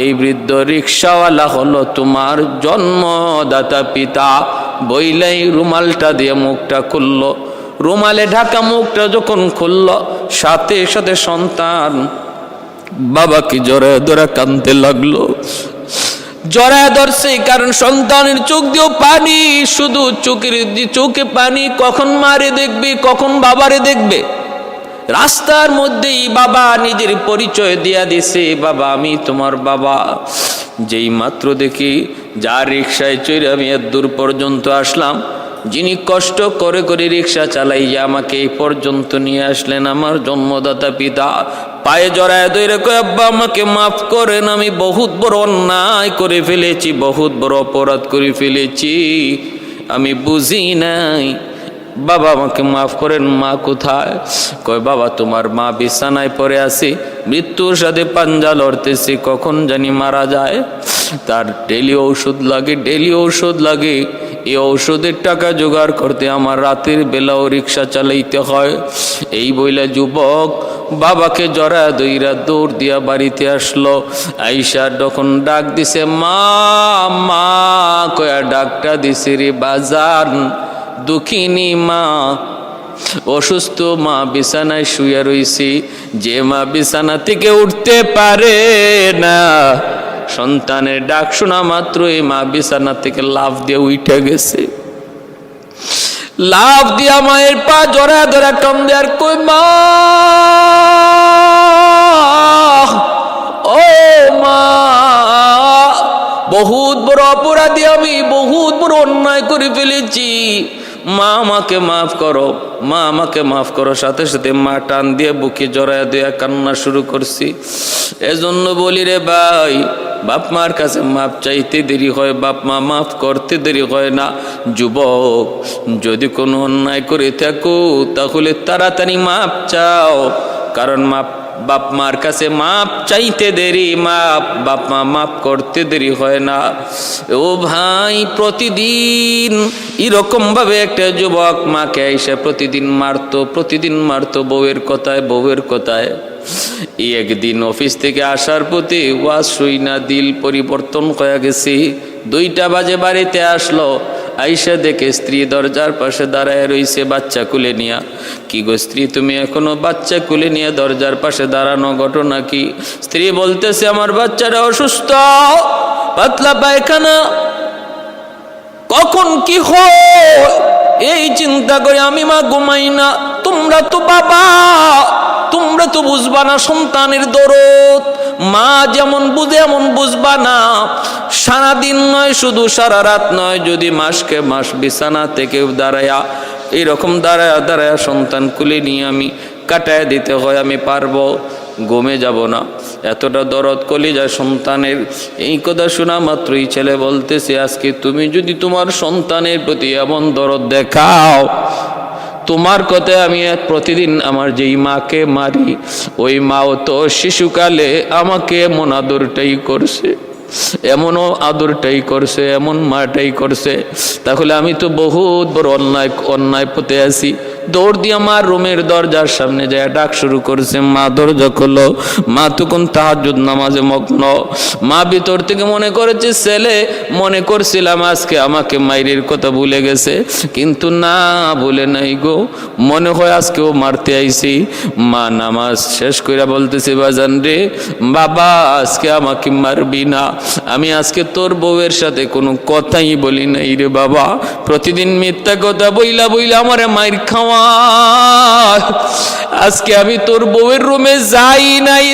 এই বৃদ্ধ রিক্সাওয়ালা হলো তোমার জন্মদাতা পিতা। বইলাই রুমালটা দিয়ে মুখটা খুললো, রুমালে ঢাকা মুখটা যখন খুললো, সাথে সাথে সন্তান বাবাকে জড়ায় ধরে কাঁদতে লাগলো। জড়ায় ধরছে কারণ সন্তানের চোখ দিয়েও পানি, শুধু চোখে পানি, কখন মারে দেখবে কখন বাবারে দেখবে। রাস্তার মধ্যেই বাবা নিজের পরিচয় দিয়া দিছে, বাবা আমি তোমার বাবা। যেই মাত্র দেখি যার রিক্সায় চড়ে আমি এত দূর পর্যন্ত আসলাম, যিনি কষ্ট করে করে রিক্সা চালাইয়া আমাকে এই পর্যন্ত নিয়ে আসলেন, আমার জন্মদাতা পিতা, পায়ে জড়ায় ধরে কয় আব্বা আমাকে মাফ করেন, আমি বহুত বড় অন্যায় করে ফেলেছি, বহুত বড় অপরাধ করে ফেলেছি, আমি বুঝি নাই, বাবা আমাকে মাফ করেন। মা কোথায়? কয় বাবা তোমার মা বিছানায় পড়ে আছে, মৃত্যুর সাথে পাঞ্জা লড়তেছে, কখন জানি মারা যায়, তার ডেলি ঔষধ লাগে, ডেলি ঔষধ লাগে, এই ঔষধের টাকা জোগাড় করতে আমার রাতের বেলাও রিক্সা চালাইতে হয়। এই বইলা যুবক বাবাকে জড়া দইরা দৌড় দিয়া বাড়িতে আসলো। আইসা যখন ডাক দিছে মা মা কয়া ডাকটা দিছে রে বাজান, দুঃখিনী মা, অসুস্থ মা বিছানায় শুয়ে রইছি, যে মা বিছানা থেকে উঠতে পারে না, সন্তানের ডাক শোনা মাত্র এই মা বিছানা থেকে লাফ দিয়ে উঠে গেছে। লাফ দিয়া মায়ের পা জড়া ধরা কান্দে আর কই মা, ও মা, বহুত বড় অপরাধী আমি, বহুত বড় অন্যায় করে ফেলেছি, মা আমাকে মাফ করো, মা আমাকে মাফ করো। সাথে সাথে মা টান দিয়ে বুকে জড়ায় দিয়ে কান্না শুরু করছি। এজন্য বলি রে ভাই, বাপ মার কাছে মাপ চাইতে দেরি হয়, বাপ মা মাফ করতে দেরি হয় না। যুবক যদি কোনো অন্যায় করে থাকো তাহলে তাড়াতাড়ি মাপ চাও, কারণ বাপ মার কাছে মাপ চাইতে দেরি, বাপ মা মাপ করতে দেরি হয় না। ও ভাই, প্রতিদিন এরকম ভাবে একটা যুবক মাকে এসে প্রতিদিন মারতো বউয়ের কথায়, বউয়ের কথায়। একদিন অফিস থেকে আসার পথে ওয়াজ শুই না দিল পরিবর্তন হয়ে গেছে। 2টা বাজে বাড়িতে আসলো, আইসা দেখে স্ত্রী দরজার পাশে দাঁড়ায় রইছে বাচ্চা কুলে নিয়া। কি গো স্ত্রী, তুমি এখনো বাচ্চা কুলে নিয়ে দরজার পাশে দাঁড়ানো, ঘটনা কি? স্ত্রী বলতেছে আমার বাচ্চাটা অসুস্থ, পাতলা পায়খানা, কখন কি হয় এই চিন্তা করে আমি মা ঘুমাই না। তোমরা তো বাবা, তোমরা তো বুঝবা না সন্তানের দরদ, মা যেমন বুঝে এমন বুঝবা না। সারাদিন নয়, শুধু সারা রাত নয়, যদি মাসকে মাস বিছানা থেকে দাঁড়ায়া এইরকম দাঁড়ায়া সন্তান কুলে নিয়ে আমি কাটায় দিতে হয়, আমি পারবো, ঘুমে যাব না, এতটা দরদ কলিজা সন্তানের। এই কথা শোনা মাত্রই ছেলে বলতেছে আজকে তুমি যদি তোমার সন্তানের প্রতি এমন দরদ দেখাও, তোমার কথায় আমি প্রতিদিন আমার যেই মাকে মারি, ওই মাও তো শিশুকালে আমাকে এমন আদরটাই করছে, এমনও আদরটাই করছে, এমন মাটাই করছে, তাহলে আমি তো বহুত বড় অন্যায় পথে আছি। দৌড় দিয়ে আমার রুমের দরজার সামনে যায় ডাক শুরু করছে, মা দরজা খোলো। মা তখন তাহাজ্জুদ নামাজে মগ্ন। মা ভিতর থেকে মনে করেছে ছেলে, মনে করছিলাম আজকে আমাকে মাইরের কথা ভুলে গেছে, কিন্তু না, ভুলে নাই গো, মনে হয় আজকেও মারতে আইছি। মা নামাজ শেষ করে বলতেছে বাজান রে, বাবা আজকে আমাকে মারবি না, আমি আজকে তোর বউয়ের সাথে কোনো কথাই বলি নাই রে বাবা, প্রতিদিন মিথ্যা কথা বইলা আমারে মাইর খাওয়া, আজকে আমি তোর বউয়ের রুমে যাই নাই।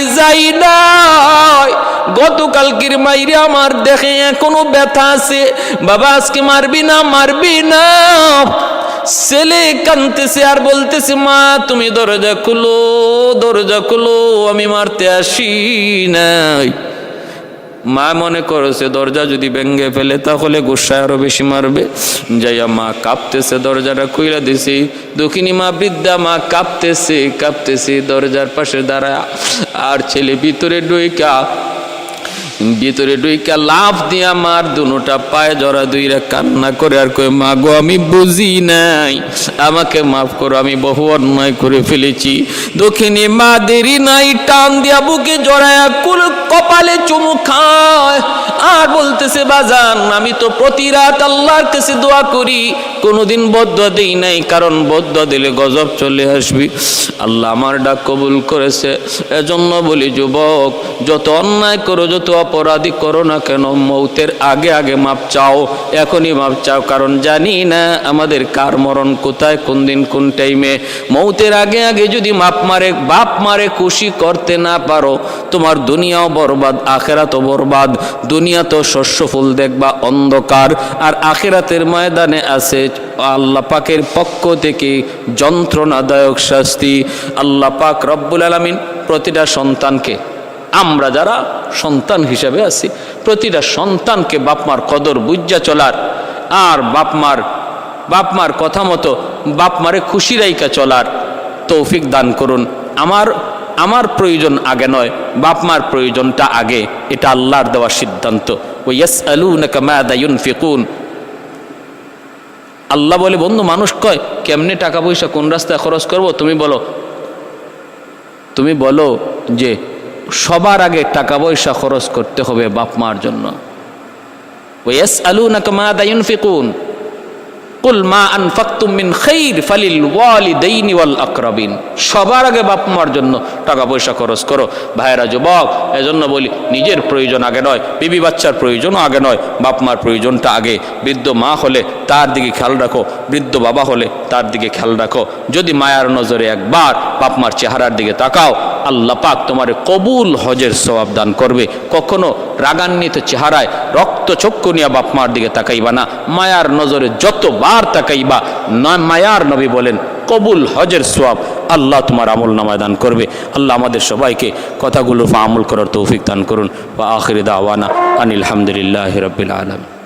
গতকালকের মাইরে আমার দেখে এখনো ব্যথা আছে, বাবা আজকে মারবি না। ছেলে কাঁদতেছে আর বলতেছে মা তুমি দরজা খুলো, আমি মারতে আসি নাই। মা মনে করেছে দরজা যদি ভেঙে ফেলে তাহলে গুসায় আরো বেশি মারবে। যাইয়া মা কাঁপতেছে, দরজাটা খুইলা দিছি। দক্ষিণী মা, বৃদ্ধা মা কাঁপতেছে দরজার পাশে দাঁড়া। আর ছেলে ভিতরে ডুইকা লাফ দিয়া মার দুটা পায়ে জড়া দুইরা কান্না করে আর কই, মা গো আমি বুঝি নাই, আমাকে মাফ করো, আমি বহু অন্যায় করে ফেলেছি। দক্ষিণী মা দেরি নাই, টান দিয়া বুকে জড়ায়া কপালে চুমু খায় আর বলতেছে, বাজান আমি তো প্রতি রাত আল্লাহর কাছে দোয়া করি, কোনোদিন বদদুয়া দেই নাই, কারণ বদদুয়া দিলে গজব চলে আসবি। আল্লাহ আমার ডাক কবুল করেছে। এজন্য বলি যুবক, যত অন্যায় করো, যত অপরাধী করো না কেন, মৌতের আগে আগে মাপ চাও, এখনই মাপ চাও। কারণ জানি না আমাদের কার মরণ কোথায়, কোন দিন কোন টাইমে। মৌতের আগে আগে যদি বাপ মারে খুশি করতে না পারো, তোমার দুনিয়াও বরবাদ, আখেরাতও বরবাদ। দুনিয়া তো শস্য ফুল দেখবা অন্ধকার, আর আখেরাতের ময়দানে আছে আল্লাহ পাকের পক্ষ থেকে যন্ত্রণাদায়ক শাস্তি। আল্লাহ পাক রব্বুল আলামিন প্রতিটা সন্তানকে, আমরা যারা সন্তান হিসেবে আছি, প্রতিটা সন্তানকে বাপমার কদর বুঝা চলার, আর বাপমার কথা মতো বাপমারে খুশি রাইকা চলার তৌফিক দান করুন। আমার প্রয়োজন আগে নয়, বাপমার প্রয়োজনটা আগে। এটা আল্লাহর দেওয়া সিদ্ধান্ত। ওয়াসআলুনাকা মাযা ইউনফিকুন। আল্লাহ বলে, বন্ধু মানুষ কয় কেমনে টাকা পয়সা কোন রাস্তায় খরচ করব, তুমি বলো যে সবার আগে টাকা পয়সা খরচ করতে হবে বাপ মার জন্য। ওয়াসআলুনাকা মাযা ইউনফিকুন কুল মা আনফাকতুম মিন খাইর ফালিল ওয়ালিদাইনি ওয়াল আকরাবিন। সবার আগে বাপ মার জন্য টাকা পয়সা খরচ করো। ভাইরা যুবক, এজন্য বলি নিজের প্রয়োজন আগে নয়, বিবি বাচ্চার প্রয়োজনও আগে নয়, বাপ মার প্রয়োজনটা আগে। বৃদ্ধ মা হলে তার দিকে খেয়াল রাখো, বৃদ্ধ বাবা হলে তার দিকে খেয়াল রাখো। যদি মায়ার নজরে একবার বাপ মার চেহারার দিকে তাকাও, আল্লাহ পাক তোমার কবুল হজের সওয়াব দান করবে। কখনো রাগান্বিত চেহারায় রক্ত চক্ষু নিয়ে বাপ মার দিকে তাকাইবা না, মায়ার নজরে যতবার তাকাইবা, মায়ার নবী বলেন কবুল হজের সওয়াব আল্লাহ তোমার আমল নামায় দান করবে। আল্লাহ আমাদের সবাইকে কথাগুলো আমল করার তৌফিক দান করুন। ওয়া আখির দাওয়ানা আনিল হামদুলিল্লাহি রাব্বিল আলামিন।